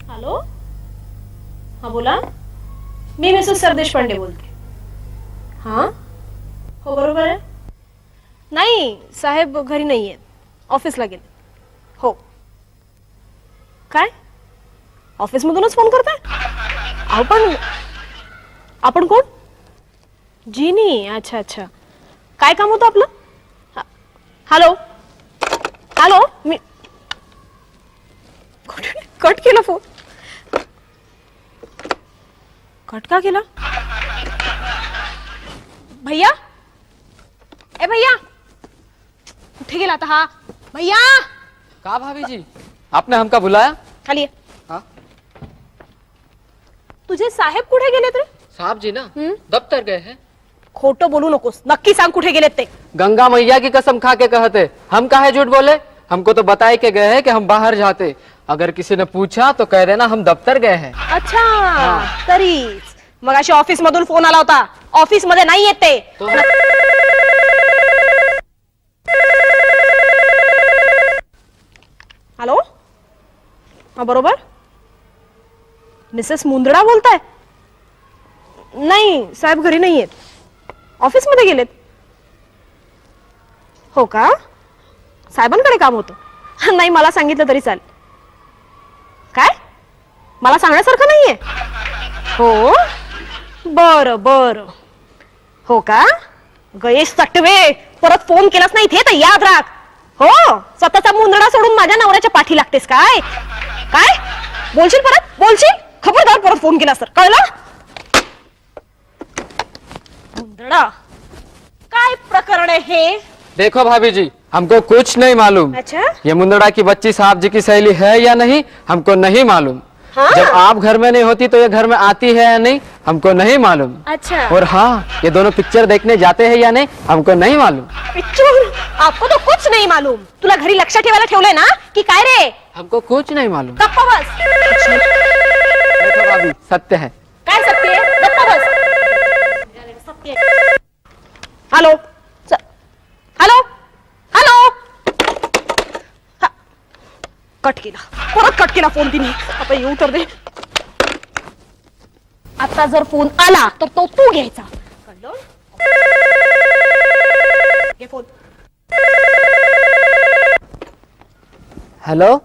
Hello, हा बोला. मी Mrs Sardesh Pande बोलते. हां, हो बरोबर आहे. नाही, साहेब घरी नाही आहेत, ऑफिसला गेले. हो. काय, ऑफिसमधूनच फोन करताय? अहो पण आपण कोण? जिनी, अच्छा अच्छा. काय काम होतं आपलं? हॅलो हॅलो, मी कट केला फोन. कट का केला? भैया, ए भैया, कुठे गेला आता हा? भैया. का भाभी जी, आपने हमका बुलाया? खाली ये. हाँ? तुझे साहेब कुठे गेलेत रे? साहब जी ना दफ्तर गए हैं. खोटं बोलू नकोस, नक्की सांग कुठे गेलेत ते. गंगा मैया की कसम खा के कहते, हम काहे झूठ बोले? हमको तो बताए के गए हैं कि हम बाहर जाते. अगर किसी ने पूछा तो कह देना हम दफ्तर गए हैं. अच्छा, तरीच मग अशी ऑफिस मधून फोन आला होता. ऑफिस मध्ये नाही येत ते. तो हॅलो, हा बरोबर. मिसेस मुंदडा बोलताय? नाही, साहेब घरी नाही आहेत, ऑफिस मध्ये गेलेत. हो का? साहेबांकडे काम होतं? नाही, मला सांगितलं तरी चालेल. काय, मला सांगण्यासारखं नाहीये? हो, बर बर. हो का? गयेश सटवे, परत फोन केलास नाही इथे तर याद राख. हो, स्वतःचा मुंदडा सोडून माझ्या नवऱ्याच्या पाठी लागतेस काय? काय बोलशील? परत बोलशील? खबरदार परत फोन केला सर, कळलं? मुंदडा, काय प्रकरण आहे हे? देखो भाभी जी, हमको कुछ नहीं मालूम. अच्छा, ये मुंदड़ा की बच्ची साहब जी की सहेली है या नहीं, हमको नहीं मालूम. हाँ? जब आप घर में नहीं होती तो ये घर में आती है या नहीं, हमको नहीं मालूम. अच्छा. और हाँ, ये दोनों पिक्चर देखने जाते हैं या नहीं, हमको नहीं मालूम. पिच्चूर, आपको तो कुछ नहीं मालूम. तुला घरी लक्ष ठेवायला ठेवलंय ना की काय रे? हमको कुछ नहीं मालूम. गप्पा बस. देखो भाभी, सत्य है. काय सत्य आहे? गप्पा बस. सत्य आहे. Hello, hello hello. कट केला, परत कट केला फोन तिने. आता येऊ तर दे. आता जर फोन आला तर तो तू घ्यायचा, कळलं? घे फोन. हेलो,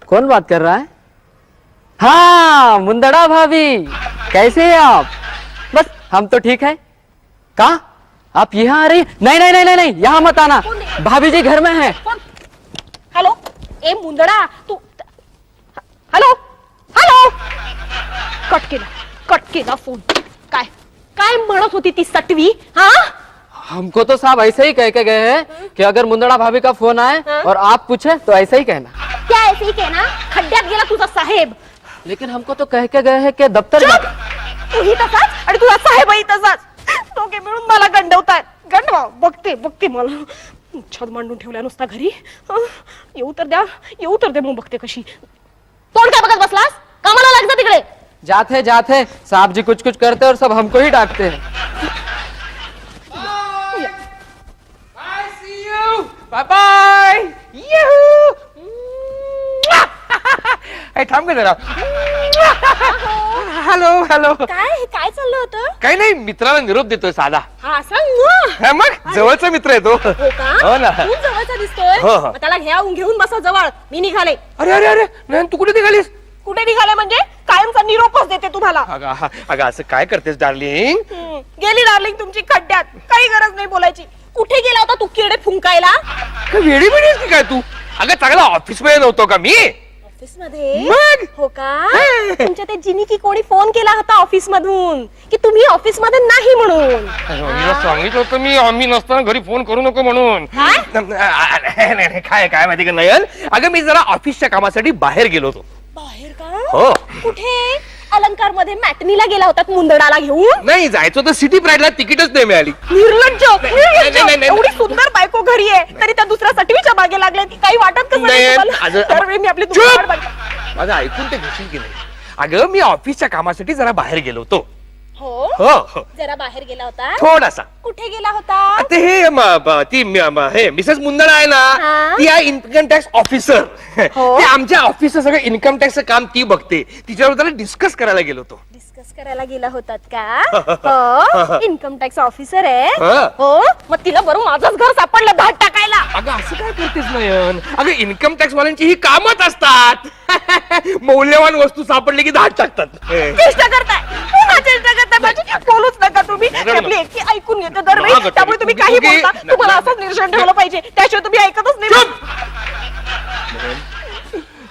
कौन बात कर रहा है? हाँ, मुंदड़ा भाभी, कैसे हैं आप? बस हम तो ठीक है. का आप यहाँ आ रही? नहीं नहीं नहीं नहीं नहीं, यहाँ मत आना, भाभी जी घर में है. हॅलो, ए मुंदडा, तू. Hello hello. कट केला फोन. काय काय म्हणत होती ती सटवी? हा, हमको तो साहब ऐसे ही कह के गए हैं कि अगर मुंदड़ा भाभी का फोन आए और आप पूछे तो ऐसे ही कहना. क्या ऐसे ही कहना? खड्ड्यात गेला तुझा साहेब. लेकिन हमको तो कह के गए हैं कि दफ्तर तूही तसाच आणि तुझा साहेबही तसाच. दोघे मिळून मला गंडवतात. गंडवा, बघते मला. छत मांडून ठेवल्या नुसता घरी. येऊ तर दे मग बघते कशी. तोंड काय बघत बसलास? कामाला लाग जा तिकडे. जाते साहब जी कुछ कुछ करते और सब हमको ही डांटते हैं. Bye bye. थांब का जरा. Hello hello. काय चाललं होतं? काही नाही, मित्राला निरोप देतोय साधा. हा सांग. हा, मग जवळचा मित्र आहे तो. हो का? हो ना. तू जवळचा दिसतोय. हो, हो. मग त्याला घेऊन बसा जवळ. मी निघाले. अरे अरे अरे नाही, तू कुठे निघालीस? कुठे निघाले म्हणजे? कायमचा निरोपच देते तुम्हाला. अगं असं काय करतेस डार्लिंग? गेली डार्लिंग तुमची खड्ड्यात. काही गरज नाही बोलायची. कुठे गेला होता तू किडे फुंकायला? वेडी बिडीस की काय तू? अगं चांगला ऑफिस मध्ये नव्हतो का मी? ऑफिस मध्ये? मग? हो का? तुमच्या ते जिनी की कोणी फोन केला होता ऑफिस मधून की तुम्ही ऑफिस मध्ये नाही म्हणून. सांगितलं होतं मी, आम्ही नसताना घरी फोन करू नको म्हणून. नाही काय माहिती का नयन, अगं मी जरा ऑफिसच्या कामासाठी बाहेर गेलो होतो. बाहेर का? हो. कुठे? अलंकार मध्ये मॅटनीला गेला होतात मुंदडाला घेऊन? नाही, जायचं तर सिटी प्राईडला तिकीटच नाही मिळाली. निर्लज्ज. नाही. एवढी सुंदर बायको घरी आहे तरी त्या दुसऱ्या सटवीच्या मागे लागले. काही वाटत कसं नाही तुम्हाला? दरवेळी मी आपली दुकान बघते. माझं ऐकून ते घेशील की नाही? अगं मी ऑफिसच्या कामासाठी जरा बाहेर गेलो होतो. हो, हो हो जरा बाहेर गेला होता. थोडासा. कुठे गेला होता? ते हे मिसेस मुंदडा आहे ना, हा? ती आहे इन्कम टॅक्स ऑफिसर. हो? ते आमच्या ऑफिसचं सगळं इन्कम टॅक्सचं काम ती बघते. तिच्याबरोबर डिस्कस करायला गेलो होतो. डिस्कस करायला गेला होतात का? इन्कम टॅक्स ऑफिसर आहे. हा. हो, मग तिला बरं माझंच घर सापडलं धाड टाकायला. अगं असं काय करतेस नयन? अगं इन्कम टॅक्स वाल्यांची ही कामच असतात. मौल्यवान वस्तू सापडली की धाड टाकतात. चेष्टा करताय, पुन्हा चेष्टा करताय माझी. बोलूच नका तुम्ही. आपली एकटी ऐकून घेते दरवेळी. नका, त्यामुळे तुम्ही काही तुम्ही- बोलता तुम्हाला असंच निरीक्षण ठेवलं पाहिजे. त्याशिवाय तुम्ही ऐकतच नाही.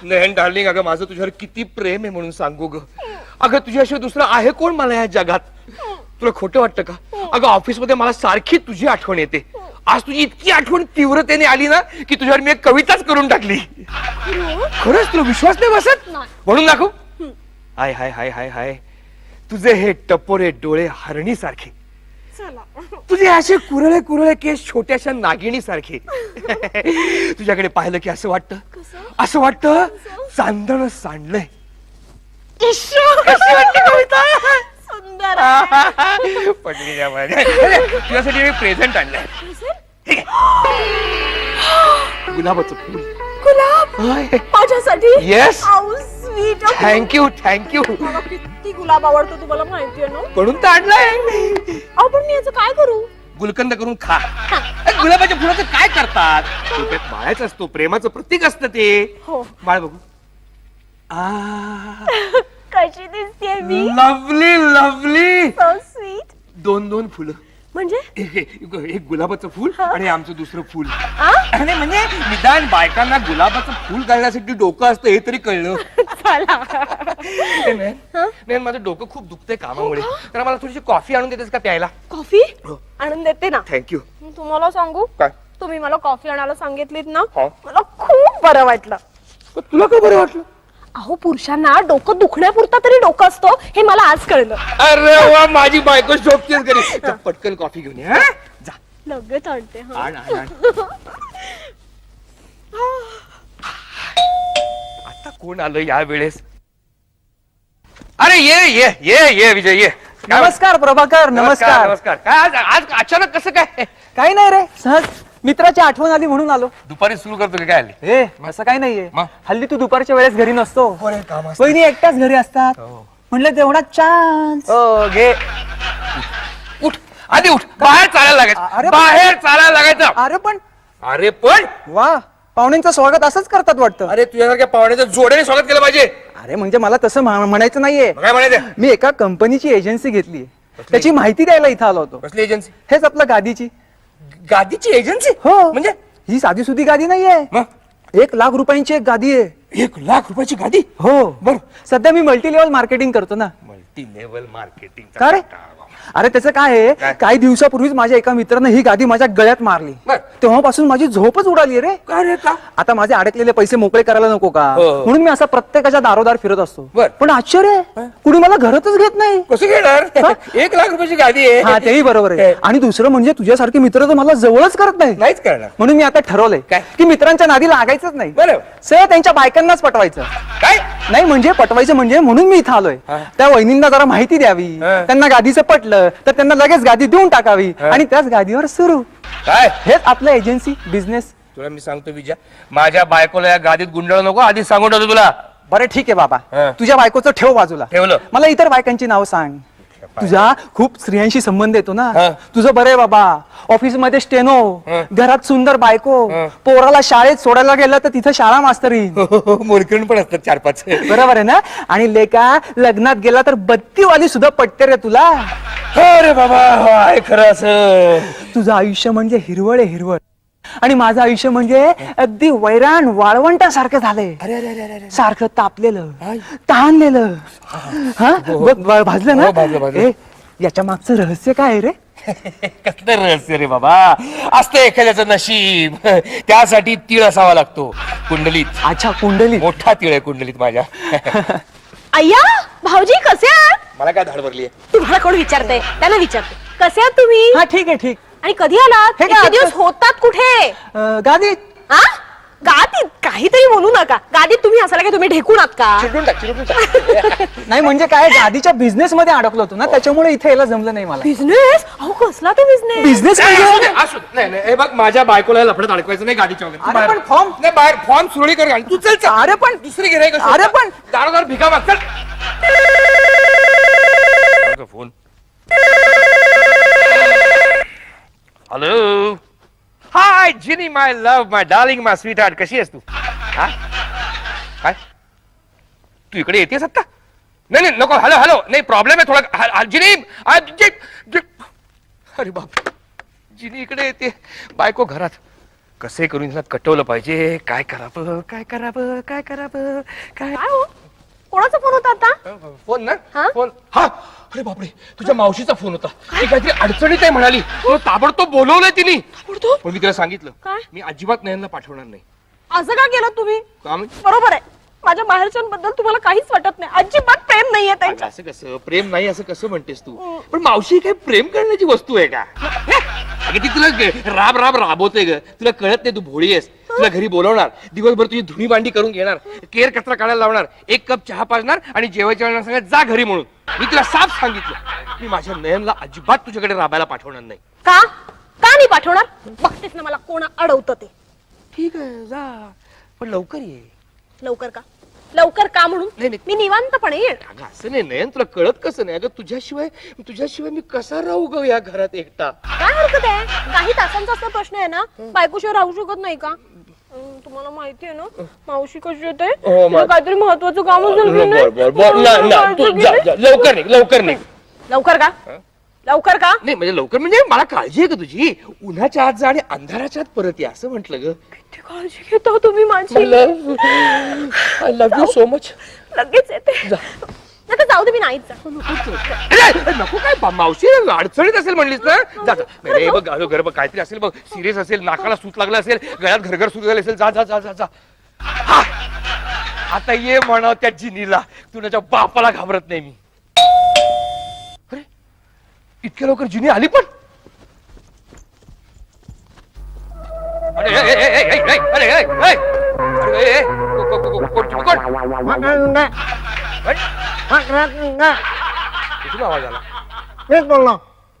नयन डार्लिंग, अगं माझं तुझ्यावर किती प्रेम आहे म्हणून सांगू ग. अगं तुझ्याशिवाय दुसरं आहे कोण मला या जगात? तुला खोटं वाटतं का? अगं ऑफिसमध्ये मला सारखी तुझी आठवण येते. आज तुझी इतकी आठवण तीव्रतेने आली ना की तुझ्यावर मी एक कविताच करून टाकली. खरंच तुला विश्वास नाही बसत? नाही. म्हणून दाखव. हाय हाय हाय हाय हाय, तुझे हे टपोरे डोळे हरणी सारखे, तुझे असे कुरळे कुरळे केस छोट्याशा नागिणी सारखे. तुझ्याकडे पाहिलं की असं वाटतं चांदण सांडलंय. कशी वाटते कविता? सुंदर. पटली त्या माझ्या. तुझ्यासाठी मी प्रेझेंट आणलंय. गुलाबाचं फुल. गुलाब माझ्यासाठी? येस. स्वीट. Thank you thank you. मला किती गुलाब आवडतो तुम्हाला माहिती आहे ना. कडून तर आणलंय. आपण मी याचं काय करू? गुलकंद करून खा. गुलाबाच्या फुलाचं काय करतात? डोक्यात माळाच असतो, प्रेमाचं प्रतीक असतं ते. हो. माळ बघू. कशी दिसते मी? Lovely lovely. So sweet. दोन फुलं. म्हणजे एक गुलाबाचं फुल आणि आमचं दुसरं फुल. आ? आणि म्हणजे निदान बायकांना गुलाबाचं फुल घालण्यासाठी डोकं असतं हे तरी कळलं. नाही माझं डोकं खूप दुखतंय कामामुळे. तर मला थोडीशी कॉफी आणून देतेस का प्यायला? कॉफी आणून देते ना. थँक्यू. तुम्हाला सांगू, काय? तुम्ही मला कॉफी आणायला सांगितलीत ना, हो. मला खूप बरं वाटलं. तुला काय बरं वाटलं? अहो पुरुषांना डोकं दुखण्यापुरता तरी डोकं असतो हे मला आज कळलं. अरे वा, माझी बायको शोभतेच घरी. जा, पटकन कॉफी घेऊन ये. हा? जा. लगेच आणते. हं. आण. आता कोण आलं या वेळेस? अरे ये विजय ये. काय नमस्कार प्रभाकर. नमस्कार. नमस्कार. काय आज अचानक कसं काय? काही नाही रे, सहज मित्राची आठवण आली म्हणून आलो. दुपारी सुरू करतो की काय आली? हे असं काही नाहीये. मग? हल्ली तू दुपारच्या वेळेस घरी नसतो. काम वहिनी एकट्याच घरी असतात. म्हणलं तेवढा चान्स. घे. उठ आधी उठ. बाहेर चालायला लागायचं. अरे, बाहेर चालायला लागायचं. अरे पण वा, पाहुण्यांचं स्वागत असंच करतात वाटतं. अरे तुझ्यासारख्या पाहुण्याचं जोड्याने स्वागत केलं पाहिजे. अरे म्हणजे मला तसं म्हणायचं नाहीये. मग काय म्हणायचं? मी एका कंपनीची एजन्सी घेतली, त्याची माहिती द्यायला इथं आलो होतो. कसली एजन्सी? हेच आपलं गादीची. गादीची एजन्सी? हो. म्हणजे ही साधी सुधी गादी नाहीये. मग? 1 लाख रुपयांची एक गादी आहे. 1 लाख रुपयाची गादी? हो. बर. सध्या मी मल्टी लेवल मार्केटिंग करतो ना. Multi level marketing. का रे? अरे त्याचं काय आहे, काय? काही दिवसापूर्वीच माझ्या एका मित्रानं ही गादी माझ्या गळ्यात मारली. बर. तेव्हापासून माझी झोपच उडाली रे. काय रे का? आता माझे अडकलेले पैसे मोकळे करायला नको का, हो, हो. म्हणून मी असा प्रत्येकाच्या दारोदार फिरत असतो. बर. पण आश्चर्य आहे, कुणी मला घरातच घेत नाही. कसं घेणार? 1 लाख रुपयाची गादी हा आहे. तेही बरोबर आहे. आणि दुसरं म्हणजे तुझ्यासारखे मित्र तर मला जवळच करत नाही. नाहीच करणार. म्हणून मी आता ठरवलंय काय? की मित्रांच्या नादी लागायचंच नाही. बरं. सर त्यांच्या बायकांनाच पटवायचं. काय? नाही म्हणजे पटवायचं म्हणजे म्हणून मी इथं आलोय. हा. त्या वहिनींना जरा माहिती द्यावी. हा. त्यांना गादीचं पटलं तर त्यांना लगेच गादी देऊन टाकावी आणि त्याच गादीवर सुरू. काय? हेच आपलं एजन्सी बिझनेस. तुला मी सांगतो विजय, माझ्या बायकोला या गादीत गुंडाळू नको. आधी सांगून ठेवतो तुला. बरं ठीक आहे बाबा, हा. तुझ्या बायकोचं ठेव बाजूला. ठेवलं. मला इतर बायकांची नाव सांग. तुझा खूप स्त्रियांशी संबंध येतो ना. हा. तुझं बरं आहे बाबा, ऑफिस मध्ये स्टेनो, हा. घरात सुंदर बायको, हा. पोराला शाळेत सोडायला गेलं तर तिथं शाळा मास्तरी. मोरकिरण पण असतात 4-5. बरोबर आहे ना. आणि लेका लग्नात गेला तर बत्तीवाली सुद्धा पटते रे तुला. अरे बाबा, आहे खरं असं. तुझं आयुष्य म्हणजे हिरवळ आहे, हिरवळ. आणि माझं आयुष्य म्हणजे अगदी वैराण वाळवंटासारखं झालंय. अरे सारखं तापलेलं, ताणलेलं. हा बघ, भाजलं हो, भाजलं, ना. भाजलं. ए, याच्या मागचं रहस्य काय आहे रे? कसलं रहस्य रे बाबा? असतं एखाद्याचं नशीब. त्यासाठी तीळ असावा लागतो कुंडलीत. अच्छा, कुंडली. मोठा तीळ आहे कुंडलीत माझ्या. अय्या भाऊजी कसे आहात? मला काय धाड भरली? तुम्हाला कोण विचारते? त्यांना विचारते कसे आहात तुम्ही. हा ठीक आहे, ठीक. आणि कधी आलात? हे काय इतके दिवस आता? होतात कुठे? गादीत. हा गादीत काहीतरी म्हणू नका. गादीत तुम्ही असाल की तुम्ही ढेकून आहात का? चिरडून टाक. नाही म्हणजे काय गादीच्या बिझनेस मध्ये अडकलो होतो ना त्याच्यामुळे इथे यायला जमलं नाही मला. बिझनेस? अहो कसला तो बिझनेस? बिझनेस असू म्हणजे दे, असू दे. नाही नाही हे बघ माझ्या बायकोला लफड्यात अडकवायचं नाही गाडीच्या वगैरे. तू अरे बाहेर- पण फॉर्म- नाही बाहेर फॉर्म सुरळी कर गाडी. तू चल चल. अरे पण दुसरी गिराईक अरे पण- दारोदार भिका माग चल. फोन. हॅलो हाय जिनी माय लव्ह माय डार्लिंग माय स्वीट हार्ट कशी आहेस तू? हा? काय तू इकडे येतेस आता? नाही नाही नको. हॅलो हॅलो नाही प्रॉब्लेम आहे थोडा. जिनी अरे बाप जिनी इकडे येते बायको घरात. कसे करून हिला कटवलं पाहिजे. काय करावं काय करावं काय करावं काय काय हो? कोणाचा फोन होता आता? फोन ना हा? फोन हा. अरे बापरे तुझ्या मावशीचा फोन होता. ती काहीतरी अडचणीत आहे म्हणाली. तो ताबडतोब बोलवलंय तिने. ताबडतोब? पण मी तिला सांगितलं काय? मी अजिबात नयनला पाठवणार नाही. असं का केलं तुम्ही? का म्हणजे? बरोबर आहे. माझ्या माहेरच्यांबद्दल तुम्हाला काहीच वाटत नाही. अजिबात प्रेम नाहीये अगं, त्यांच्या. असं कसं प्रेम नाही असं कसं म्हणतेस तू? पण मावशी काही प्रेम करण्याची वस्तू आहे का? अगं ती तुला राब राब राबवते ग. तुला कळत नाही तू भोळी आहेस. तुला घरी बोलवणार दिवसभर तुझी धुणी भांडी करून घेणार केर कचरा काढायला लावणार 1 कप चहा पाजणार आणि जेवायच्या वेळेला सांगत जा घरी म्हणून. मी तुला साफ सांगितलं मी माझ्या नयनला अजिबात तुझ्याकडे राबायला पाठवणार नाही. का? का नाही पाठवणार? बघतेस ना मला कोण अडवतं ते. ठीक आहे जा पण लवकर ये. लवकर का? लवकर का म्हणून? नाही, नाही. मी निवांतपणे येईल. अगं असं नाही नयन तुला कळत कसं नाही? अगं तुझ्याशिवाय मी कसा राहू ग या घरात एकटा? काय हरकत आहे? काही तासांचा असा प्रश्न आहे ना, बायकोशिवाय राहू शकत नाही का? तुम्हाला माहिती आहे ना मावशी कशी होते? तिला काहीतरी महत्वाचं काम असेल की नाही? लवकर निघ लवकर निघ. लवकर का? लवकर का? नाही म्हणजे लवकर म्हणजे मला काळजी आहे का तुझी? उन्हाच्या आत जा आणि अंधाराच्या आत परत या असं म्हटलं ग. किती काळजी घेतो तुम्ही माझी. I love you so much. लगेच येते. आता जाऊ दे मी नाहीच जा. नको काय मावशी अडचणीत असेल म्हणलीस ना जा जा. नाही, हे बघ घर बघ काहीतरी असेल बघ सिरियस असेल नाकाला सूत लागलं असेल गळ्यात घरघर सूत झालं असेल जा जा जा जा जा. हा. आता ये म्हणाव त्या जिनीला तुझ्या बापाला घाबरत नाही मी. अरे इतक्या लवकर जिनी आली पण? अरे ए, ए, ए, ए, ए, ए, अरे ए, ए, अरे ए, ए, कोण? कुठून आवाज आला? तेच बोललो.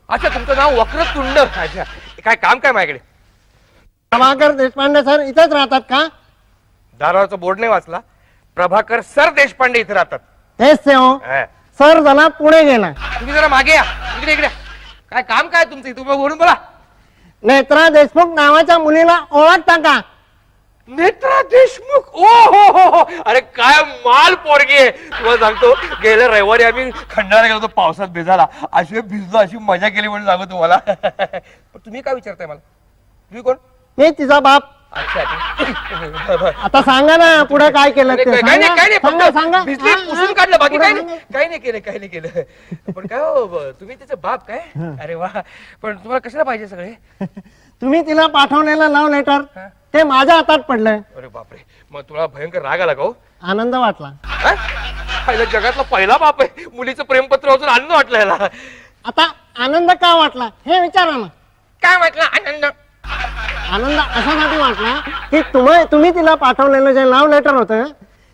अच्छा तुमचं नाव वक्रतुंड. अच्छा काय काम काय माझ्याकडे? प्रभाकर देशपांडे सर इथेच राहतात का? दारावरचा बोर्ड नाही वाचला? प्रभाकर सर देशपांडे इथे राहतात. तेच ते हो. हा. सर जरा पुढे गेला. तुम्ही जरा मागे या. इकडे इकडे काय काम काय तुमचं? तुम्ही बोलून बोला. नेत्रा देशमुख नावाच्या मुलीला ओळखता का? नेत्रा देशमुख ओ हो अरे काय माल पोरगी आहे. तुम्हाला सांगतो गेल्या रविवारी आम्ही खंडाळा गेलो होतो पावसात भिजायला. अशी भिजलो अशी मजा केली म्हणून सांगू तुम्हाला. पण तुम्ही काय विचारताय मला? तुम्ही कोण? मी तिचा बाप. अच्छा अच्छा. आता सांगा ना पुढे काय केलं ते. काय नाही काय नाही सांगा फक्त सांगा. भिजली, पुसून काढलं बाकी काही नाही काही नाही केलं काही नाही केलं. पण काय हो तुम्ही त्याचे बाप काय? अरे वा. पण तुम्हाला कशाला पाहिजे सगळे? तुम्ही तिला पाठवलेलं लव्ह लेटर ते माझ्या हातात पडलंय. अरे बापरे मग तुम्हाला भयंकर राग आला का हो? आनंद वाटला. हा? पहिला जगातला पहिला बाप आहे मुलीचं प्रेमपत्र वाचून आनंद वाटला याला. आता आनंद का वाटला हे विचारा ना. काय वाटलं आनंद? आनंद अशासाठी वाटला की तुम्ही तिला पाठवलेलं जे लव्ह लेटर होतं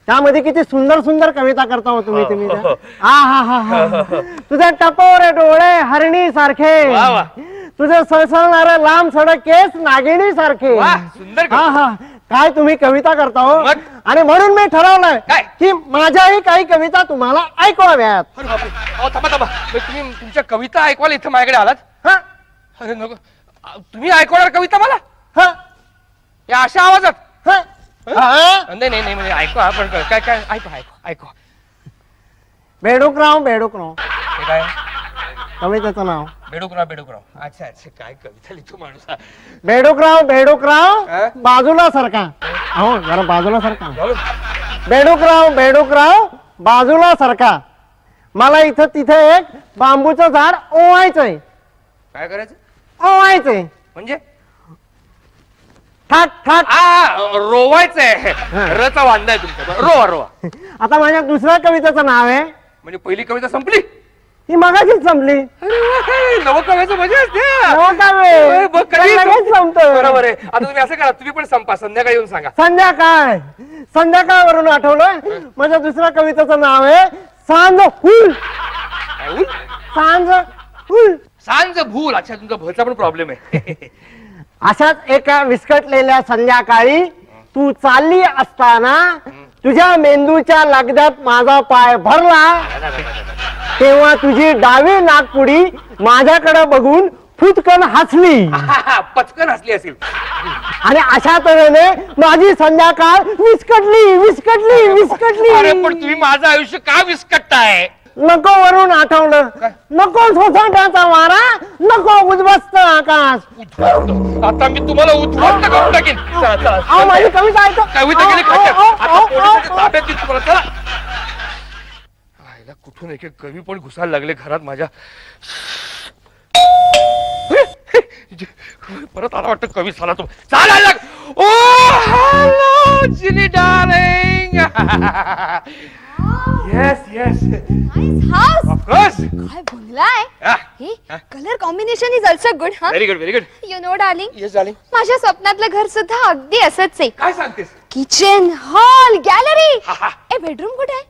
त्यामध्ये किती सुंदर सुंदर कविता करता हो तुम्ही त्या. हा हा हा हा. तुझे टपोरे डोळे हरणी सारखे, वा, वा. तुझे सळसळणारे लांब सडक केस नागिणी सारखे. वा, सुंदर हा हा. काय तुम्ही कविता करता हो. मग? आणि म्हणून मी ठरवलंय काय? की माझ्याही काही कविता तुम्हाला ऐकवाव्यात. अरे बापरे अहो, थांबा थांबा मग तुम्ही तुमच्या कविता ऐकवायला इथं माझ्याकडे आलात? हा अरे नको तुम्ही ऐकवणार कविता मला हा या अशा आवाजात? हा. हा. नाही नाही नाही म्हणजे ऐकवा पण काय काय ऐकवा ऐकवा ऐकवा. बेडूकराव बेडूकराव हे काय? कवितेचं नाव. बेडूकराव अच्छा अच्छा काय कविता लिहितो माणूस हा. बेडूकराव बेडूकराव हा? बाजूला सरका. हो जरा बाजूला सरका. झालं? बेडूकराव बाजूला सरका. मला इथं तिथे एक बांबूचं झाड ओवायचंय. काय करायचं ओवायचंय. म्हणजे? ठाक ठाक. रोवायचंय. रचा वांदा आहे तुमचा. रोवा रोवा. आता माझ्या दुसऱ्या कवितेचं नाव आहे म्हणजे पहिली कविता संपली? ती मगाशीच संपली. नवकाव्याचं मजा असते. नवकाव्य. होय, बघ कधी लगेच संपतं. बरोबर आहे. आता तुम्ही असं करा, तुम्ही पण संपा, संध्याकाळी येऊन सांगा. संध्याकाळवरून आठवलं माझ्या दुसऱ्या कवितेचं नाव आहे सांज फुल. उल? सांज फुल. सांज भूल. अच्छा, तुमचा भचा पण प्रॉब्लेम आहे. अशाच एका विस्कटलेल्या संध्याकाळी तू चालली असताना तुझ्या मेंदूच्या लगद्यात माझा पाय भरला, तेव्हा तुझी डावी नाकपुडी माझ्याकडे बघून फुटकन हसली पचकन हसली असेल. आणि अशा तऱ्हेने माझी संध्याकाळ विस्कटली. अरे पण तुम्ही माझं आयुष्य का विस्कटताय? नको वरून आठवलं, नको सोसाट्याचा वारा, नको उद्ध्वस्त आकाश. आता मी तुम्हाला उद्ध्वस्त करून टाकेन. चला चला. अहो, माझी कविता ऐका. कविता गेली खात्यात. आता अहो, पोलिसांच्या ताब्यात देईल तुम्हाला. चला. आईला कुठून एक एक कवी पण घुसायला लागले घरात माझ्या. परत आला वाटतं कवी झाला तो. चालायला ओ hello Ginny darling. Yes yes house of course. काय बंगलाय हे. Colour combination is also good. हा, very good very good. You know darling, yes darling. माझ्या स्वप्नातलं घर सुद्धा अगदी असंच आहे. काय सांगतेस? Kitchen, hall, gallery. हा. ए बेडरूम कुठे आहे?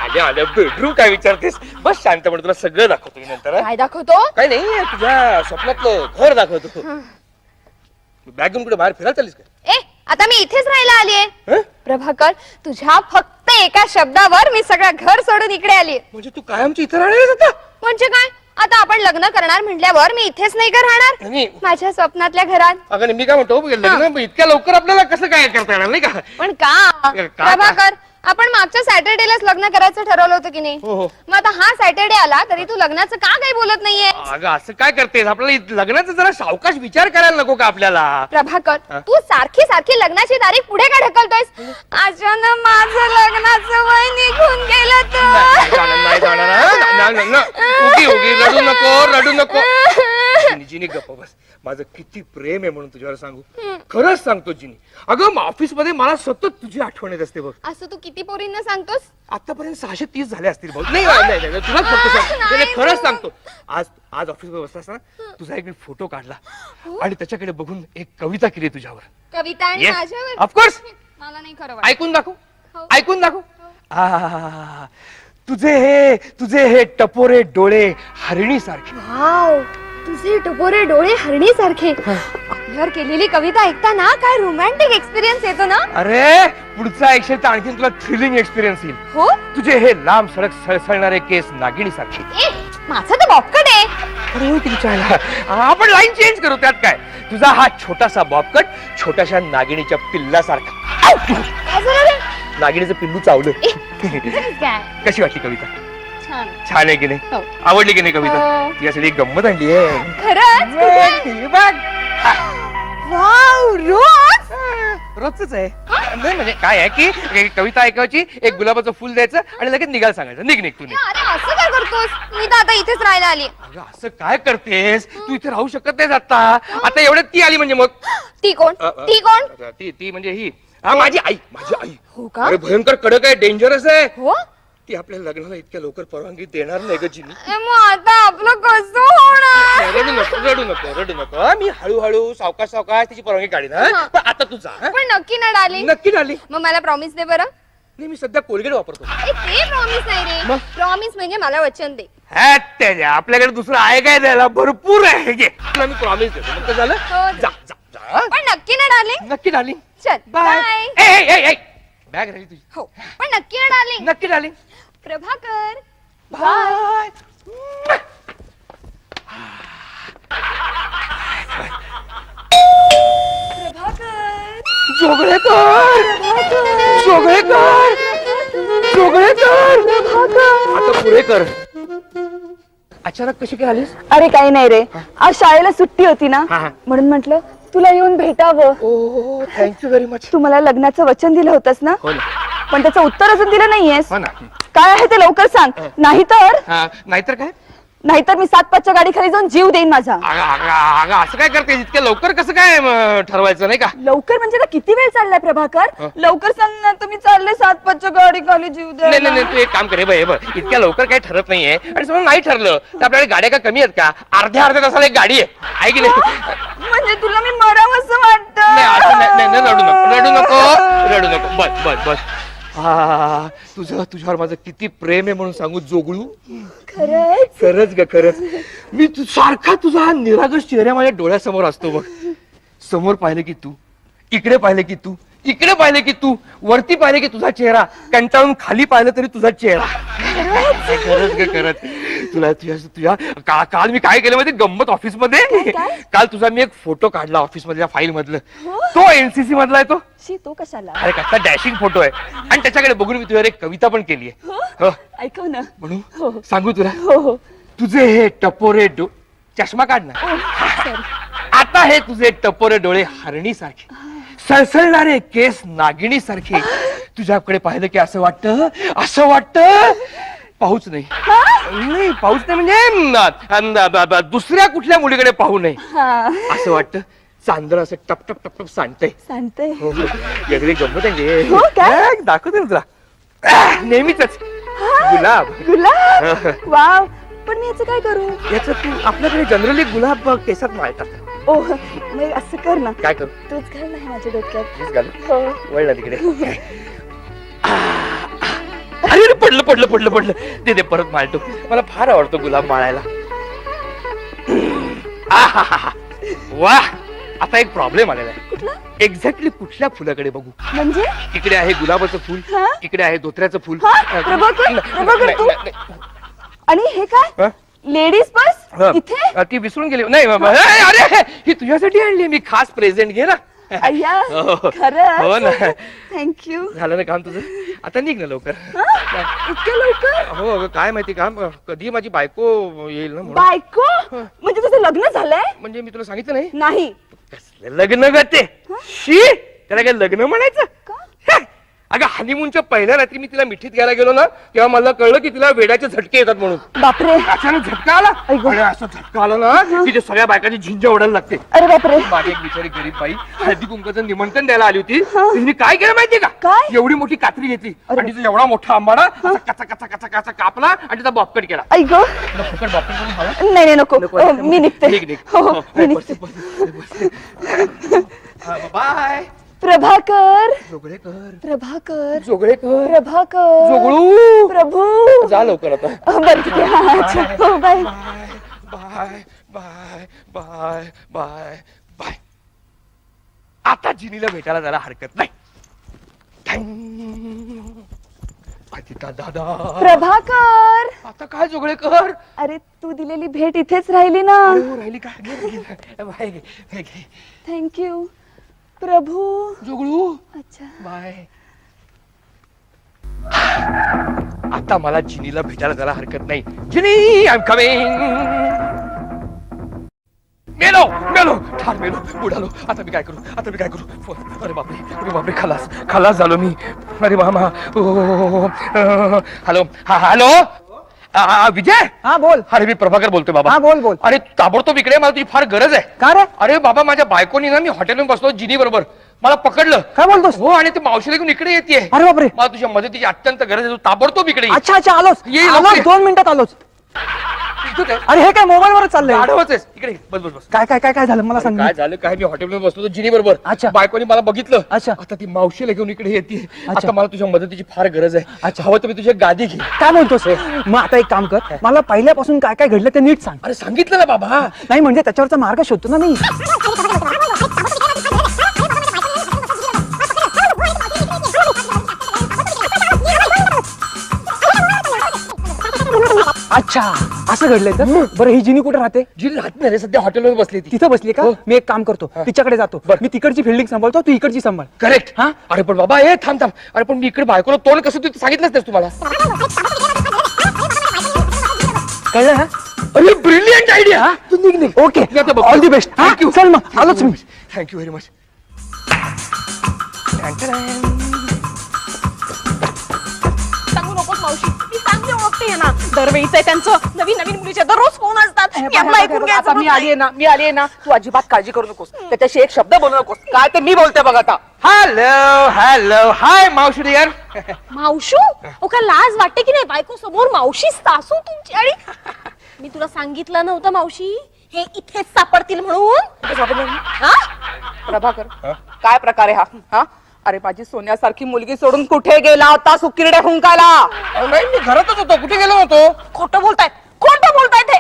आल्या आल्या बेडरूम काय विचारतेस? बस शांतपणे तुला सगळं दाखवतो मी नंतर. हा? काय दाखवतो? काय नाही, तुझ्या स्वप्नातलं घर दाखवतो. बॅग घेऊन कुठे बाहेर फिरायला चाललीस का? ए आता मी इथेच राहायला आलीये. हं? प्रभाकर, तुझ्या फक्त एका शब्दावर मी सगळं घर सोडून इकडे आली. म्हणजे तू कायमची इथं राहणार आता? म्हणजे काय, आता आपण लग्न करणार म्हटल्यावर मी इथेच नाही का राहणार? नाही. माझ्या स्वप्नातल्या घरात. अगं मी काय म्हणतो, लग्न इतक्या लवकर आपल्याला कसं काय करता येणार नाही का? पण का प्रभाकर, आपण मागच्या सॅटर्डेलाच लग्न करायचं ठरवलं होतं की नाही? हो हो. मग आता हा सॅटर्डे आला तरी तू लग्नाचं का काही बोलत नाहीये? अगं असं काय करतेस? आपल्याला लग्नाचा जरा सावकाश विचार करायला नको का आपल्याला? प्रभाकर, हा? तू सारखी सारखी लग्नाची तारीख पुढे का ढकलतोयस? अचानक माझं लग्नाचं वय निघून गेलं नाही तर. जाणार, नाही जाणार, हा? नाही, नाही. उगी उगी रडू नको. जिनी गप्प बस. माझं किती प्रेम आहे म्हणून तुझ्यावर सांगू. खरंच सांगतो जिनी. अगं ऑफिस मध्ये मला सतत तुझी आठवण येत असते बघ. असं तू किती पोरींना सांगतोस? आतापर्यंत 630 झाले असतील बघ. नाही तुलाच फक्त सांग. खरंच सांगतो. आज ऑफिस मध्ये बसला असताना तुझा एक मी फोटो काढला आणि त्याच्याकडे बघून एक कविता केली तुझ्यावर. कविता आणि माझ्यावर? ऑफकोर्स. मला नाही खरं वाटत. ऐकून दाखव. हो. ऐकून दाखव. आहा, तुझे हे टपोरे डोळे हरिणी सारखे. वाव, तुझे टपोरे डोळे हरणी सारखे. आपल्यावर केलेली कविता ऐकताना काय रोमॅन्टिक एक्सपिरियन्स येतो ना. अरे पुढचा ऐकशील तर आणखीन तुला थ्रिलिंग एक्सपिरियन्स येईल. हो, तुझे हे लांब सडक सळसळणारे केस नागिणी सारखे. ए माझं तर बॉबकट आहे. अरे होय की विचारायला. आपण लाईन चेंज करू, त्यात काय. तुझा हा छोटासा बॉबकट छोट्याशा नागिणीच्या पिल्लासारखा. काय झालं रे? नागिणीचं पिल्लू चावलं. काय कशी वाटली कविता? छान. छान आहे की नाही? हो. आवडली की नाही कविता? हो. यासाठी एक गंमत आणली आहे. खरंच? कुठे? बघ. वाव, रोज? रोजच आहे. नाही म्हणजे काय आहे की एक कविता ऐकायची, एक गुलाबाचं फुल द्यायचं आणि लगेच निघायला सांगायचं, निघ तू निघ. अरे असं काय करतोस? मी तर आता इथेच राहायला आली. अगं असं काय करतेस तू? इथे राहू शकत नाहीस आता एवढ्यात ती आली म्हणजे मग. ती कोण? ती कोण? ती म्हणजे ही. हा माझी आई. हो का? अरे भयंकर कडक आहे, डेंजरस आहे. हो, ती आपल्या लग्नाला इतक्या लवकर परवानगी देणार नाही ग जिनी. मग आता आपलं कसं होणार? रडू नको. हा, मी हळूहळू सावकाश तिची परवानगी काढीन. हा? पण आता तू जा. हा? पण नक्की ना डार्लिंग? नक्की झाली. मग मला प्रॉमिस दे बरं. नाही, मी सध्या कोलगेट वापरतो. ए, ते प्रॉमिस नाही रे. मग? प्रॉमिस म्हणजे मला वचन दे. हा, त्याच्या आपल्याकडे दुसरं आहे काय द्यायला? भरपूर आहे. घे. तुला मी प्रॉमिस देतो. मग झालं? हो, जा जा जा. पण नक्की ना डार्लिंग? नक्की झाली. चल बाय. बॅग राहिली तुझी. हो, पण नक्की ना डार्लिंग? नक्की झाली. प्रभाकर बाय. प्रभाकर आता पुढे कर. अचानक कशी काय आलीस? अरे काही नाही रे, आज शाळेला सुट्टी होती ना, हा, हा. म्हणून म्हटलं तुला येऊन भेटावं. ओ थँक्यू व्हेरी मच. तू मला लग्नाचं वचन दिलं होतंस ना, हो ना. पण त्याचं उत्तर अजून दिलं नाहीयेस. हो ना. काय आहे ते लवकर सांग, नाही तर हा, नाहीतर काय? नाहीतर मी 7-5च्या गाडी खाली जाऊन जीव देईन माझा. अगं असं काय करते इतक्या लवकर कसं काय ठरवायचं नाही का? लवकर म्हणजे ना किती वेळ चाललाय प्रभाकर? हं? लवकर सांग ना, तुम्ही चालले 7-5च्या गाडी खाली जीव नाही नाही द्यायला. नाही, तू एक काम करे बाई, इतक्या लवकर काही ठरत नाहीये. आणि समजा नाही ठरलं तर आपल्याकडे गाड्या का कमी आहेत का? अर्ध्या तासाला एक गाडी आहे की नाही? म्हणजे तुला मी मरावं असं नाही असं नाही, नाही, वाटत. नाही, रडू नको रडू नको बस बस बस. हा तुझ्यावर माझं किती प्रेम आहे म्हणून सांगू जोगळू. खरंच? खरंच ग खरंच. मी सारखा तुझा हा निरागस चेहरा माझ्या डोळ्यासमोर असतो बघ. समोर पाहिलं की तू, इकडे पाहिलं की तू, इकडे पाहिलं की तू, वरती पाहिलं की तुझा चेहरा, कंटाळून खाली पाहिलं तरी तुझा चेहरा. खरंच ग खरंच. तुला तुझ्या काल मी काय केलं माहिती गंमत ऑफिस मध्ये. काल तुझा मी एक फोटो काढला ऑफिस मधल्या फाईल मधलं. तो एनसीसी मधला आहे तो. शी, तो कशाला? अरे कसला डॅशिंग फोटो आहे. आणि त्याच्याकडे बघून मी तुझ्यावर एक कविता पण केली आहे. ऐकव ना. म्हणून हो. सांगू तुला. हो. तुझे हे टपोरे चष्मा काढ ना. आता हे तुझे टपोरे डोळे हरणी सारखे, सळसळणारे केस नागिणी सारखे. तुझ्याकडे पाहिलं की असं वाटतं पाहूच नाही. नाही पाहूच नाही म्हणजे दुसऱ्या कुठल्या मुलीकडे पाहू नये असं वाटतं. चांदर असं टप टप टप टप सांडतंय. सांगते. हो वेगळी गंमत आहे. हो काय? दाखवते ना तुला नेहमीच गुलाब. गुलाब? वाव. पण मी याचं काय करू? याच तू आपल्याकडे जनरली गुलाब केसात माळतात. ओ मग असं कर ना, काय करू? तूच घाल ना हे माझ्या डोक्यात. मीच घालू? हो. वळला तिकडे. अरे अरे, पडलं दे परत माळतो. मला फार आवडतो गुलाब माळायला. आहाहा. वा. आता एक प्रॉब्लेम आलेला आहे. कुठला? एक्झॅक्टली कुठल्या फुलाकडे बघू? म्हणजे? इकडे आहे गुलाबाचं फुल, हा? इकडे आहे धोत्र्याचं फुल. हा? प्रभाकर तू? आणि हे काय? लेडीज बस इथे? ती विसरून गेली. नाही बाबा, अरे ही तुझ्यासाठी आणली मी खास प्रेझेंट. घे ना. अय्या, हो. खरंच? हो ना. थँक्यू. झालं ना काम तुझं? आता निघ ना लवकर. इतक्या लवकर? हो अगं, काय माहिती काम कधी माझी बायको येईल ना म्हणून. बायको? म्हणजे तुझं लग्न झालंय? म्हणजे मी तुला सांगितलं नाही. नाही. कसलं लग्न गते शी. त्याला काय लग्न म्हणायचं? हे, अगं हनीमूनच्या पहिल्या रात्री मी तिला मिठीत घ्यायला गेलो ना, तेव्हा मला कळलं की तिला वेड्याचे झटके येतात म्हणून. बापरे. अचानक झटका आला. ऐगो. आणि असं झटका आला ना की ते सगळ्या बायकांची झिंज ओढायला लागते. अरे बापरे. माझी एक बिचारी गरीब बाई हळदी कुंकाचं निमंत्रण द्यायला आली होती. तिने काय केलं माहितीये का? काय? एवढी मोठी कात्री घेतली आणि तिचा एवढा मोठा आंबाडा असा कचा कचा कचा कचा कापला आणि त्याचा बॉपकट केला. ऐक. तुला फुकट बॉपकट करून हवा? नाही नको. नको. मी निघते. निघ, निघ. हो हो, मी बस, निघते. बस. बाय. प्रभाकर. जोगळेकर. प्रभाकर. जोगळेकर. प्रभाकर. जोगळू. प्रभू. जा लवकर आता. बरं ठीक आहे. हा, अच्छा. हो bye. Bye bye bye bye bye. आता जिनीला भेटायला जरा हरकत नाही. अदिता दादा. प्रभाकर. आता काय जोगळेकर? अरे तू दिलेली भेट इथेच राहिली ना. राहिली काय? बाय घे. थँक्यू. प्रभू. जोगळू. अच्छा. बाय. आता मला जिनीला भेटायला जरा हरकत नाही. जिनी आय एम कमिंग. मेलो ठार मेलो बुडालो. आता मी काय करू? अरे बापरे खलास झालो मी. अरे मामा. हॅलो हॅलो विजय. हा बोल. अरे मी प्रभाकर बोलतोय बाबा. हा बोल. अरे ताबडतोब इकडे, मला तुझी फार गरज आहे. का रे? अरे बाबा माझ्या बायकोनी ना, मी हॉटेलमध्ये बसलो जिनी बरोबर, मला पकडलं. काय बोलतोस? हो आणि ते मावशीला घेऊन इकडे येते. अरे बापरे. मला तुझ्या मदतीची अत्यंत गरज आहे. तू ताबडतोब इकडे ये. अच्छा आलोच. ये लवकर. 2 मिनिटात आलोच. इथंच आहे. अरे हे काय मोबाईल वरच चाललंय? आठवच आहेस. इकडे ये. बस. काय झालं मला सांग. काय झालं काय? मी हॉटेलमध्ये बसलो होतो जिनी बरोबर. अच्छा. बायकोनी मला बघितलं. अच्छा. आता ती मावशीला घेऊन इकडे येते. अच्छा. आता मला तुझ्या मदतीची फार गरज आहे. अच्छा. हवं तर मी तुझी गादी घे. काय बोलतोस? मग आता एक काम कर, मला पहिल्यापासून काय घडलं ते नीट सांग. अरे सांगितलं ना बाबा. नाही म्हणजे त्याच्यावरचा मार्ग शोधतो ना मी. अच्छा असं घडलंय तर. बरं ही जिनी कुठे राहते? जिनी राहत नाही रे, सध्या हॉटेलमध्ये बसली ती. तिथं बसली का? हो. मी एक काम करतो, तिच्याकडे जातो. बरं. मी तिकडची फिल्डिंग सांभाळतो, तू इकडची सांभाळ. करेक्ट. हा? अरे पण बाबा हे थांब. अरे पण मी इकडे बायकोला तोंड कसं तू सांगितलंच नाहीस तुम्हाला. कळलं ना? अरे ब्रिलियंट आयडिया. तू निघ. Okay all the best. Thank you. चल मग आलोच मी. Thank you very much. सांगू नकोस मावशी, मी सांगते ओळखते नाहीये ना. दरवेळीच आहे त्यांचं. नवीन नवीन मुलीचे दररोज फोन असतात. यांना ऐकून घ्यायचं आता होत मी आली नाही. मी आली ना, तू अजिबात काळजी करू नकोस. त्याच्याशी एक शब्द बोलू नकोस. काय ते मी बोलते बघ आता. हॅलो हॅलो हाय मावशी डिअर. मावशू ओ का लाज वाटते की नाही बायको समोर मावशी सासू तुमची. आणि मी तुला सांगितलं नव्हतं मावशी हे इथेच सापडतील म्हणून. हा? प्रभाकर, काय प्रकार आहे हा? हा? अरे माझी सोन्यासारखी मुलगी सोडून कुठे गेला होता सुकिरड्या हुंकायला? नाही मी घरातच होतो. कुठे गेलो होतो? खोटं बोलतायत हे.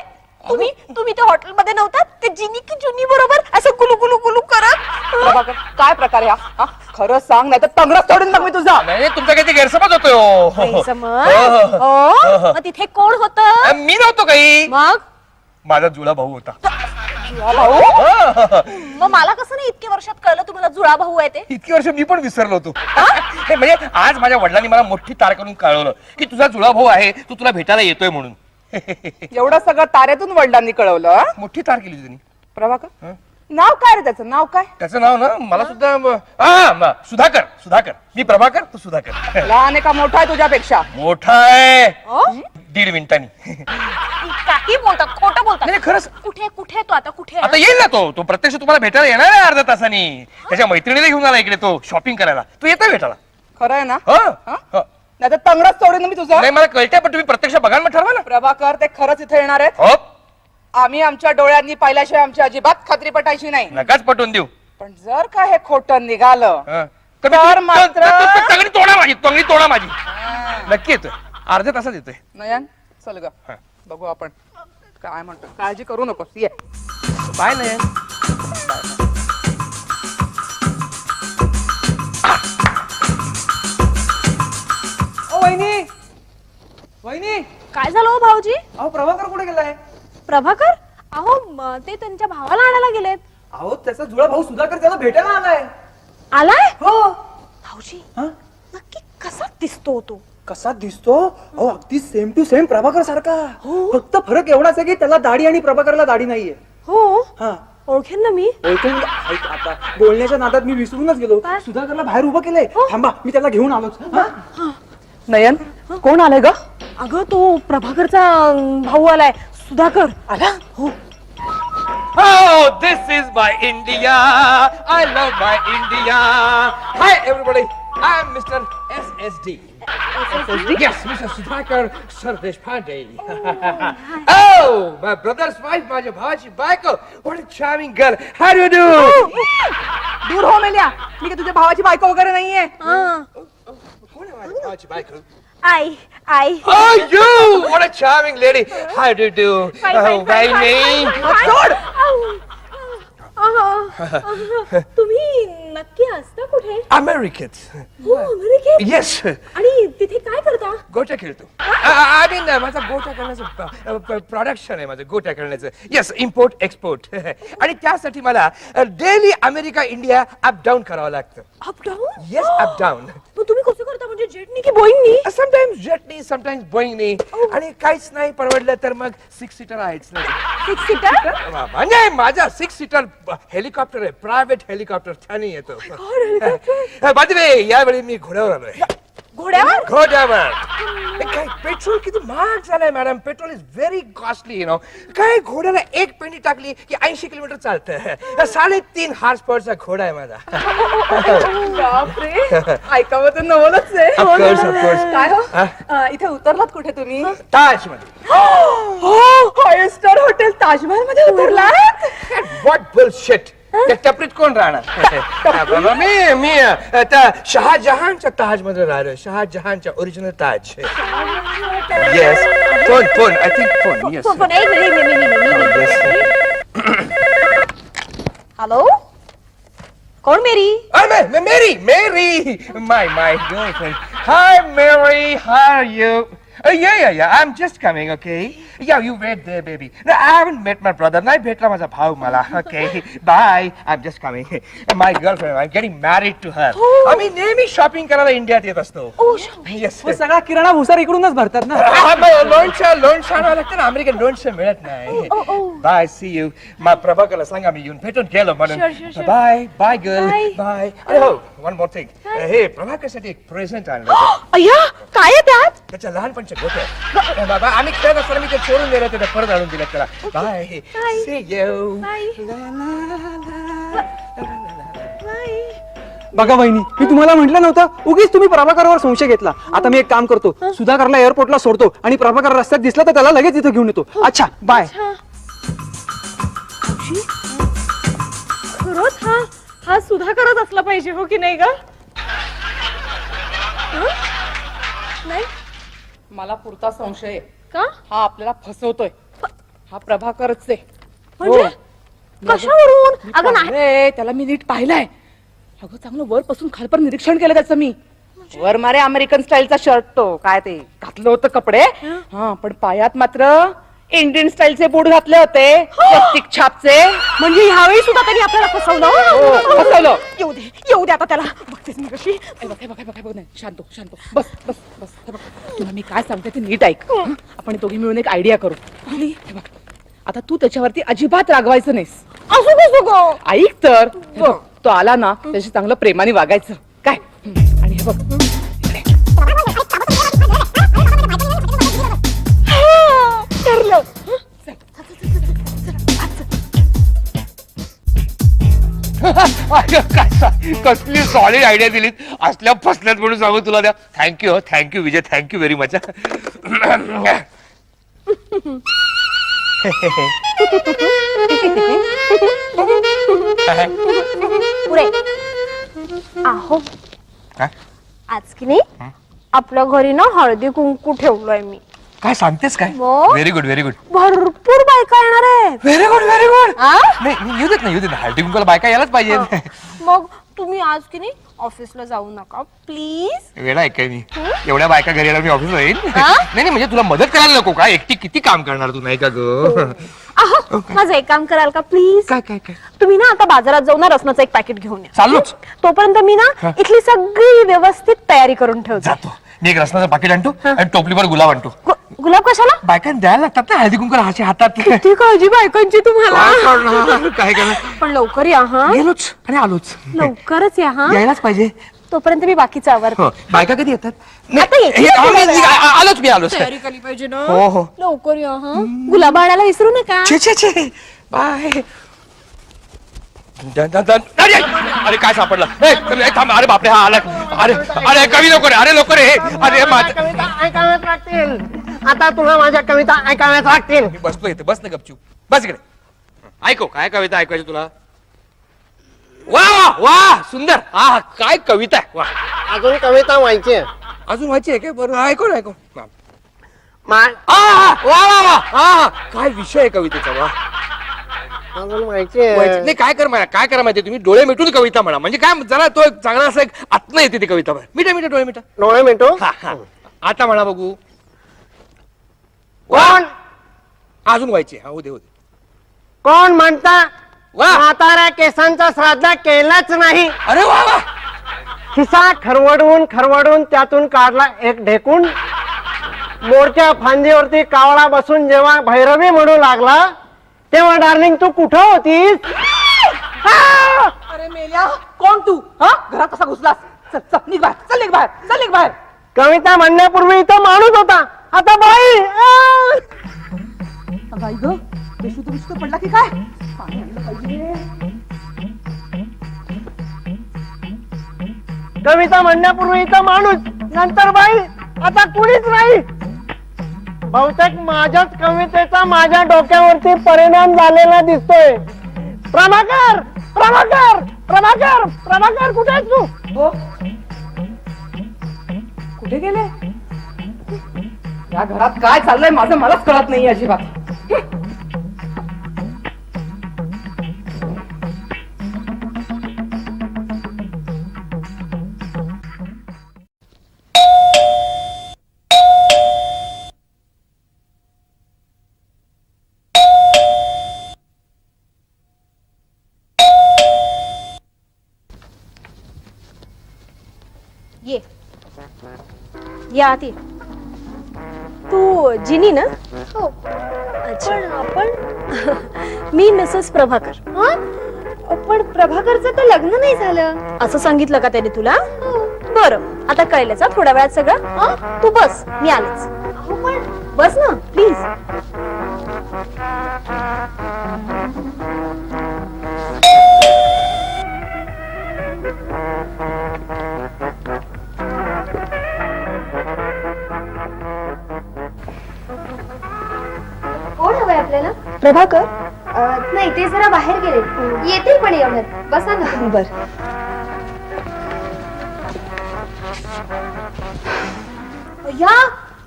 तुम्ही त्या हॉटेलमध्ये नव्हतात ते जिनी की जुनी बरोबर असं गुलू गुलू गुलू करत. प्रभाकर, काय प्रकार आहे हा? खरं सांग, नाही तर तंगडच सोडून मग मी तुझा. नाही तुमचा काहीतरी गैरसमज होतोय हो. गैरसमज? हो? मग तिथे कोण होत मी नव्हतो काही. मग माझा जुळा भाऊ होता. भाऊ? मग मला कसं नाही इतके वर्षात कळलं तुम्हाला जुळा भाऊ आहे ते. इतकी वर्ष मी पण विसरलो होतो. हे म्हणजे आज माझ्या वडिलांनी मला मोठी तार करून कळवलं की तुझा जुळा भाऊ आहे, तू तुला भेटायला येतोय म्हणून. एवढं सगळं ताऱ्यातून वडिलांनी कळवलं हा? मोठी तार केली त्यांनी. प्रभाकर, नाव काय रे त्याचं? नाव काय? त्याचं नाव ना मला सुद्धा सुधाकर. मी प्रभाकर, तू सुधाकर. लहान आहे का मोठा आहे तुझ्यापेक्षा? मोठा आहे हो? 1.5 मिनिटांनी. काही बोलतात खोटं बोलतात. नाही खरंच. कुठे तो आता कुठे आता येईल ना तो प्रत्यक्ष तुम्हाला भेटायला येणार आहे अर्ध्या तासानी. त्याच्या मैत्रिणीला घेऊन आला इकडे तो शॉपिंग करायला. तू येतो भेटायला? खरं आहे ना? हो. नाही तर तंगडच सोडून मी तुझा. नाही मला कळतंय पण तुम्ही प्रत्यक्ष बघाल मग ठरवा ना. प्रभाकर, ते खरंच इथे येणार आहेत. हो आम्ही आमच्या डोळ्यांनी पाहिल्याशिवाय आमची अजिबात खात्री पटायची नाही. नकाच पटवून देऊ. पण जर का हे खोटं निघालं हं. तर मात्र- तंगडी तोडा माझी. नक्की येतोय. अर्ध्या तासात येतोय. नयन, चल ग, हा. बघू आपण काय म्हणतो. काळजी करू नकोस, ये. बाय नयन. ओ वहिनी, वहिनी, काय झालं हो भाऊजी? अहो प्रभाकर कुठे गेलाय? प्रभाकर अहो ते त्यांच्या भावाला आणायला गेलेत. अहो त्याचा जुळा भाऊ सुधाकर त्याला भेटायला आलाय. आलाय? हो. भाऊजी हा? नक्की कसा दिसतो तो? कसा दिसतो? अहो अगदी सेम टू सेम प्रभाकर सारखा. फक्त फरक एवढाच आहे की त्याला दाढी आणि प्रभाकरला दाढी नाहीये. हो हा, ओळखेन ना मी. ओळखून ऐक आता बोलण्याच्या नादात मी विसरूनच गेलो. काय? सुधाकरला बाहेर उभं केलंय. थांबा मी त्याला घेऊन आलोच. हा? नयन, कोण आलंय ग? अगं तो प्रभाकरचा भाऊ आलाय सुधाकर. आला? हो. Oh, this is my India. I love my India. Hi, everybody. I'm Mr. SSD. Yes, Mr. Sudhakar Sardeshpande. Oh, my brother's wife, माझ्या भावाची बायको. What a charming girl. How do you do? दूर हो मेल्या, मी काय तुझ्या भावाची बायको वगैरे नाहीये. कोण आहे माझ्या भावाची बायको? आई. Oh, you! What a charming lady. How do you do? Oh, very name. सोड. तुम्ही नक्की असता कुठे? Americans. हो अमेरिकेत. Yes. आणि तिथे काय करता? गोट्या खेळतो. आय मीन माझा गोट्या करण्याचं प्रोडक्शन आहे माझं गोट्या खेळण्याचं. Yes, import export. आणि त्यासाठी मला daily America India up down करावं लागतं. Up down? Yes, up down. मग तुम्ही कसं करता म्हणजे जेटनी की बोईंगनी? Sometimes जेटनी, sometimes बोईंगनी. आणि काहीच नाही परवडलं तर मग 6 सीटर आहेच नाही. 6 सीटर? म्हणजे माझा 6 सीटर हेलिकॉप्टर आहे, प्रायव्हेट हेलिकॉप्टर. त्याने येतो. बाय द वे, यावेळी मी घोड्यावर आलोय. घोड्यावर? काय पेट्रोल किती महाग झालंय madam. Petrol is very costly you know. काय घोड्याला 1 पेंडी टाकली की 80 किलोमीटर चालतं. 3.5 हॉर्स पॉवरचा घोडा आहे माझा. बापरे, ऐकावं तर नवलच आहे. Of course, of course. काय हो, इथे उतरलात कुठे तुम्ही? ताज मध्ये. हो, 5 स्टार हॉटेल ताजमहल मध्ये उतरलात? What bullshit. त्या टपरीत कोण राहणार? मी त्या शहाजहानच्या ताज मध्ये राहिलो. शहाजहानच्या original Taj. Yes. Phone I think phone. Yes. पण एक हॅलो कोण मेरी? Mary, my girlfriend. Hi, Mary. How are you? Yeah. I'm just coming. Okay. Yeah, you wait there, baby. No, I haven't met my brother. नाही भेटला माझा भाऊ मला. Okay, bye. I'm just coming. And my girlfriend, I'm getting married to her. आम्ही नेहमी shopping करायला इंडियात येत असतो. Yes. हो, सगळा किराणा भुसार इकडूनच भरतात ना. लोणचं आणावं लागतं ना, अमेरिकन लोणचं मिळत नाही. Bye, see you. मा प्रभाकरला सांगा मी येऊन भेटून गेलो म्हणून. Bye bye girl bye. अरे हो, वन मोर थिंग. हे प्रभाकरसाठी एक प्रेझेंट आणलं होतं. अय्या काय आहे त्यात? त्याच्या लहानपणच्या गोट्या बाबा आम्ही खेळत असताना मी ते चोरून दिलं ते परत आणून दिलं त्याला. Bye see you. बघा बहिणी, मी तुम्हाला म्हटलं नव्हतं उगीच तुम्ही प्रभाकरवर संशय घेतला. आता मी एक काम करतो, सुधाकरला एअरपोर्टला सोडतो आणि प्रभाकर रस्त्यात दिसला तर त्याला लगेच इथं घेऊन येतो. अच्छा बाय. खरंच हा सुधाकरच असला पाहिजे हो की नाही ग? नाही मला पुरता संशय आहे. का? हा आपल्याला फसवतोय. हा प्रभाकरच आहे. म्हणजे कशावरून? अगं नाही अरे त्याला मी नीट पाहिलंय. अगं चांगलं वरपासून खालपर्यंत निरीक्षण केलं त्याचं मी. वर मारे अमेरिकन स्टाईलचा शर्ट तो काय ते घातलं होतं कपडे. हा पण पायात मात्र इंडियन स्टाईलचे बूट घातले होते. प्लास्टिक छापचे. म्हणजे ह्यावेळी सुद्धा त्यांनी आपल्याला फसवलं. फसवलं. येऊ दे आता त्याला. बघतेस मी कशी. हे बघ हे बघ हे बघ हे बघ नाही शांत हो, शांत हो. बस बस बस हे बघ तुला मी काय सांगते ते नीट ऐक. आपण दोघी मिळून एक आयडिया करू. हे बघ आता तू त्याच्यावरती अजिबात रागवायचं नाहीस. असू कसं गं? ऐक तर हे बघ, तो आला ना त्याशी चांगलं प्रेमाने वागायचं काय. आणि हे बघ इकडे. ठरलं. कसली सॉलिड आयडिया दिलीत. असल्या फसल्यात म्हणून सांगू तुला द्या. थँक्यू विजय, थँक्यू व्हेरी मच. पुरे आहो काय आज की नाही आपल्या घरी ना हळदी कुंकू ठेवलोय मी. काय सांगतेस काय? मग? व्हेरी गुड व्हेरी गुड भरपूर बायका येणार आहेत. Very good very good. आ? नाही येऊ देत ना हळदी कुंकूला बायका यायलाच पाहिजे. मग तुम्ही आज की नाही ऑफिसला जाऊ नका प्लीज. वेळा आहे काय मी एवढ्या बायका घरी येणार मी ऑफिसला येईन. नाही म्हणजे तुला मदत करायला नको का? एकटी किती काम करणार तू नाही का ग? आहो माझं एक काम कराल का प्लीज? काय काय काय तुम्ही ना आता बाजारात जाऊन ना रसनाचं एक पॅकेट घेऊन या. चाललोच. तोपर्यंत मी ना इथली सगळी व्यवस्थित तयारी करून ठेवते. जातो मी एक रसनाचं पाकिट आणतो आणि टोपलीवर गुलाब आणतो. गुलाब कशाला? बायकांना द्यायला लागतात ना हळदी कुंकू हाच्या हातात. किती काळजी बायकांची तुम्हाला. काय करणार? काय करणार? पण लवकर या हा. गेलोच आणि आलोच. लवकरच या हा. यायलाच पाहिजे. तोपर्यंत मी बाकीचं आवरते. हो बायका कधी येतात? आता येतील हे, थोड्या वेळात. आलोच मी आलोच. तयारी केली पाहिजे ना. हो हो लवकर या हा. गुलाब आणायला विसरू नका. छे बाय. अरे काय सापडलं? थांब. अरे बापरे हा आला. अरे कवी लवकर अरे लवकर हे. अरे कविता ऐकाव्याच लागतील. आता तुला माझ्या कविता ऐकाव्याच लागतील. मी बसलो इथे. बस ना गपचूप. बस इकडे. ऐको काय कविता ऐकायची तुला? वा वा वा सुंदर. हा काय कविता आहे. वा अजून कविता व्हायची आहे. अजून व्हायची आहे काय? बरं ऐकून मा- वा वा वा हा काय विषय आहे कवितेचा. वा अजून व्हायची आहे. नाही काय करा माहिती तुम्ही डोळे मिटून कविता म्हणा. म्हणजे काय जरा तो एक चांगला असं एक आत्मा येते ती कविता. मिठा डोळे मिठा. डोळे मिटू. हा आता म्हणा बघू. कोण अजून व्हायची. हा होते कोण म्हणता वा. म्हाताऱ्या केसांचा श्राद्ध केलाच नाही. अरे वा वा. खिसा खरवडून त्यातून काढला एक ढेकून. मोरच्या फांदीवरती कावळा बसून जेव्हा भैरवी म्हणू लागला तेव्हा डार्लिंग तू कुठं होतीस? अरे मेल्या कोण तू? हा घरात कसा घुसलास? चल चल निघ बाहेर. चल निघ बाहेर. चल निघ बाहेर. कविता म्हणण्यापूर्वी इथं माणूस होता. आता बाई अगं आई ग येशू तर पडला की काय? पाणी आणलं पाहिजे. कविता म्हणण्यापूर्वी इथं माणूस नंतर बाई आता कुणीच नाही. बहुतेक माझ्याच कवितेचा माझ्या डोक्यावरती परिणाम झालेला दिसतोय. प्रभाकर प्रभाकर प्रभाकर प्रभाकर कुठे आहेस तू? हो कुठे गेले? या घरात काय चाललंय माझं मलाच कळत नाही अजिबात. ये आत ये. तू जिनी ना? हो. अच्छा. आपण मी मिसेस प्रभाकर. पण प्रभाकरचं तर लग्न नाही झालं. असं सांगितलं का त्याने तुला? बरं, आता कळलंच हा थोड्या वेळात सगळं. तू बस, मी आलेच. बस ना प्लीज. कोण हवंय आपल्याला? प्रभाकर. नाही, ते जरा बाहेर गेले. येतील पण एवढ्यात. बसा ना. बर. या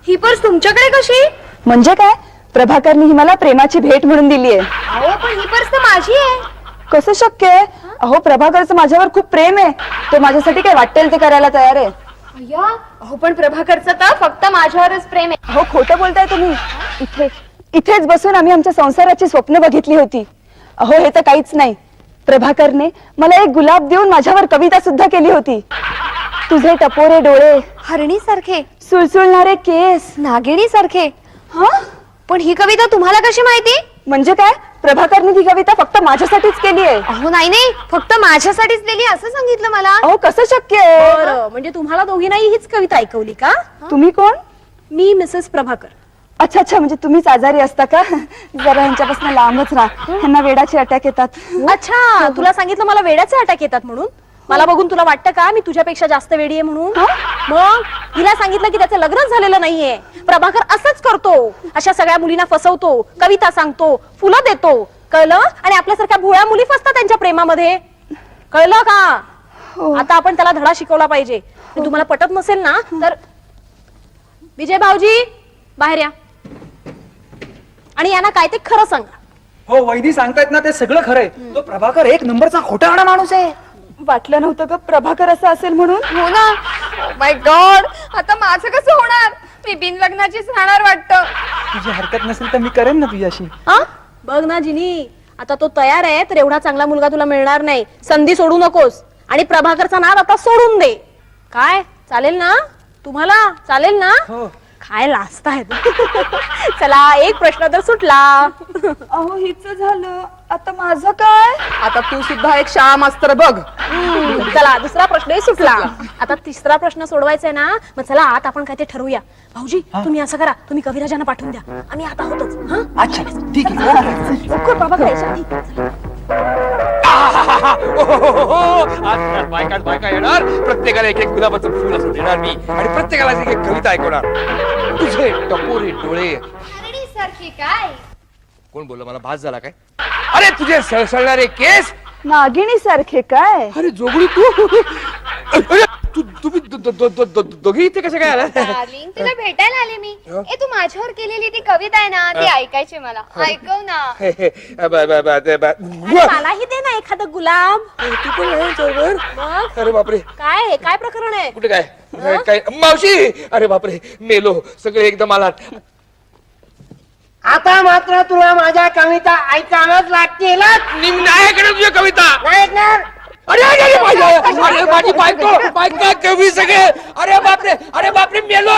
ही पर्स तुमच्याकडे कशी? म्हणजे काय? प्रभाकरनी ही मला प्रेमाची भेट म्हणून दिली आहे. अहो, पण ही पर्स तर माझी आहे. कसं शक्य आहे? अहो, प्रभाकरचं माझ्यावर खूप प्रेम आहे. तो माझ्यासाठी काय वाटेल ते करायला तयार आहे. या अहो, पण प्रभाकरचं तर फक्त माझ्यावरच प्रेम आहे. अहो, खोटं बोलताय तुम्ही. इथेच बसून आम्ही आमच्या संसाराची स्वप्न बघितली होती. अहो, हे तर काहीच नाही. प्रभाकरने मला एक गुलाब देऊन माझ्यावर कविता सुद्धा केली होती. तुझे टपोरे डोळे, हरणी सारखे, सुळसुळणारे केस. नागिणी सारखे. हा? पण ही कविता तुम्हाला कशी माहिती? म्हणजे काय? प्रभाकरने ही कविता फक्त माझ्यासाठीच केली आहे. अहो नाही, फक्त माझ्यासाठीच दिली असं सांगितलं मला. अहो, कसं शक्य आहे? बरं, म्हणजे तुम्हाला दोघींनाही हीच कविता ऐकवली का? तुम्ही कोण? मी मिसेस प्रभाकर. अच्छा, म्हणजे तुम्हीच आजारी असता का? जरा यांच्यापासून लांबच राहा. ह्यांना वेडाचे अटॅक येतात. अच्छा, तुला सांगितलं मला वेड्याचे अटॅक येतात म्हणून. मला बघून तुला वाटतं का मी तुझ्यापेक्षा जास्त वेडी आहे म्हणून? मग हिला सांगितलं की त्याचं लग्नच झालेलं नाहीये. प्रभाकर असंच करतो. अशा सगळ्या मुलींना फसवतो, कविता सांगतो, फुलं देतो. कळलं? आणि आपल्यासारख्या भोळ्या मुली फसतात त्यांच्या प्रेमामध्ये. कळलं का? आता आपण त्याला धडा शिकवला पाहिजे. आणि तुम्हाला पटत नसेल ना तर विजय भाऊजी बाहेर या आणि यांना काय ते खरं सांगा. हो, वैदी सांगतायत ना ते सगळं खरंय. तो प्रभाकर एक नंबरचा खोटारडा माणूस आहे. वाटलं नव्हतं का प्रभाकर असं असेल म्हणून. हो ना. माय गॉड, आता माझं कसं होणार? मी बिन लग्नाचीच राहणार वाटतं. तुझी हरकत नसेल तर मी करेन ना तुझ्याशी. बघ ना जिनी, आता तो तयार आहे तर एवढा चांगला मुलगा तुला मिळणार नाही. संधी सोडू नकोस आणि प्रभाकरचा नाद आता सोडून दे. काय चालेल ना? तुम्हाला चालेल ना? हो. काय लाजताय? चला, एक प्रश्न तर सुटला. अहो, हिच झालं. आता माझं काय? आता तू सुद्धा एक शाळा मास्तर बघ. चला, दुसरा प्रश्नही सुटला. आता तिसरा प्रश्न सोडवायचा आहे ना. मग चला आत आपण काय ते ठरवूया. भाऊजी, तुम्ही असं करा, तुम्ही कविराजांना पाठवून द्या. आम्ही आता होतोच. हा? अच्छा, ठीक आहे. लवकर प्रभाकर यायच्या आधी. आज बायका येणार. प्रत्येकाला एक एक गुलाबाचं फुल असं देणार मी आणि प्रत्येकाला एक एक कविता ऐकवणार. तुझे टपोरे डोळे. हरणी सारखी काय? कोण बोललं? मला भास झाला काय? अरे तुझे सळसळणारे केस. नागिणी सारखे काय? अरे जोगडी तू. अरे, तुम्ही दोघी इथे कशा काय आला? डार्लिंग, तुला भेटायला आले मी. तू माझ्यावर केलेली ती कविता आहे ना, ती ऐकायची मला. ऐकव ना. आणि मलाही दे ना एखादं गुलाब. तू पण आहे जोरवर? मग अरे बापरे, काय आहे? काय प्रकरण आहे? कुठे काय काय मावशी? अरे बापरे, मेलो सगळे एकदम आलात. आता मात्र तुला माझ्या कविता ऐकावंच लागतील. नाही ऐकणार तुझ्या कविता. नाही ऐकणार? अरे माझी बायको कवी सगळे. अरे बापरे मेलो.